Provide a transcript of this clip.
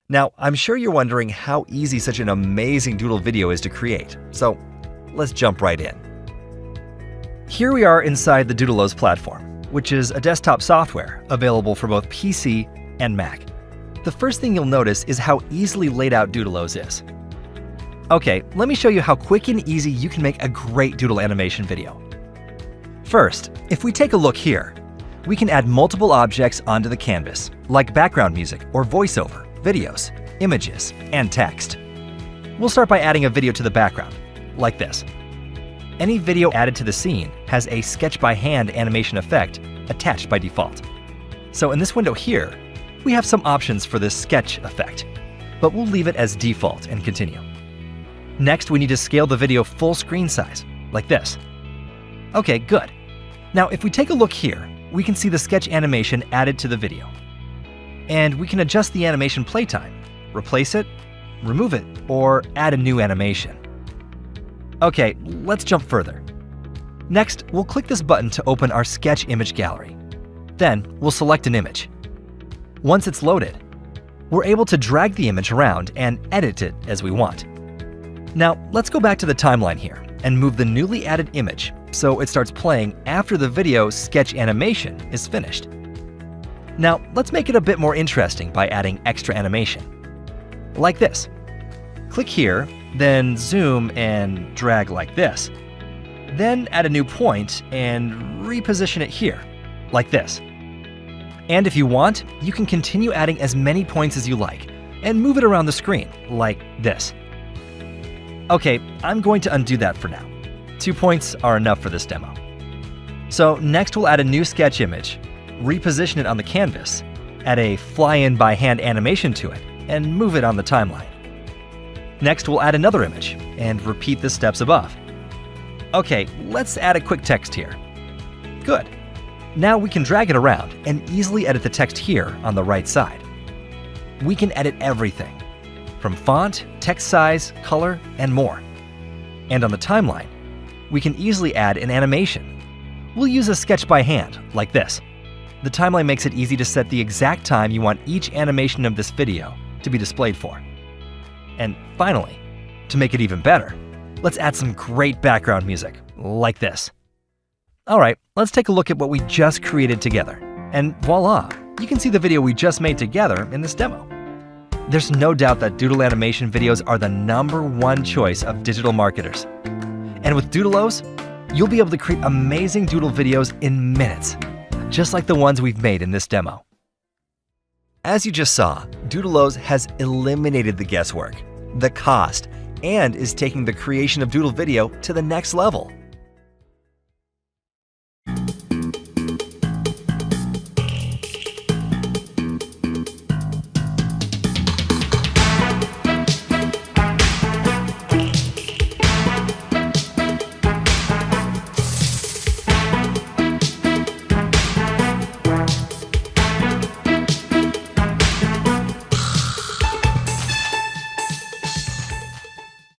Now, I'm sure you're wondering how easy such an amazing Doodle video is to create, so let's jump right in. Here we are inside the Doodleoze platform, which is a desktop software available for both PC and Mac. The first thing you'll notice is how easily laid out Doodleoze is. Okay, let me show you how quick and easy you can make a great Doodle animation video. First, if we take a look here, we can add multiple objects onto the canvas, like background music or voiceover, videos, images, and text. We'll start by adding a video to the background, like this. Any video added to the scene has a sketch by hand animation effect attached by default. So in this window here, we have some options for this sketch effect, but we'll leave it as default and continue. Next, we need to scale the video full screen size, like this. Okay, good. Now if we take a look here, we can see the sketch animation added to the video. And we can adjust the animation playtime, replace it, remove it, or add a new animation. Okay, let's jump further. Next, we'll click this button to open our sketch image gallery. Then, we'll select an image. Once it's loaded, we're able to drag the image around and edit it as we want. Now, let's go back to the timeline here and move the newly added image so it starts playing after the video sketch animation is finished. Now, let's make it a bit more interesting by adding extra animation. Like this. Click here, then zoom and drag like this. Then add a new point and reposition it here, like this. And if you want, you can continue adding as many points as you like and move it around the screen, like this. Okay, I'm going to undo that for now. 2 points are enough for this demo. So next we'll add a new sketch image, reposition it on the canvas, add a fly-in by hand animation to it, and move it on the timeline. Next we'll add another image, and repeat the steps above. Okay, let's add a quick text here. Good. Now we can drag it around and easily edit the text here on the right side. We can edit everything, from font, text size, color, and more. And on the timeline, we can easily add an animation. We'll use a sketch by hand, like this. The timeline makes it easy to set the exact time you want each animation of this video to be displayed for. And finally, to make it even better, let's add some great background music, like this. Alright, let's take a look at what we just created together. And voila, you can see the video we just made together in this demo. There's no doubt that Doodle animation videos are the #1 choice of digital marketers. And with Doodleoze, you'll be able to create amazing Doodle videos in minutes, just like the ones we've made in this demo. As you just saw, Doodleoze has eliminated the guesswork, the cost, and is taking the creation of Doodle video to the next level.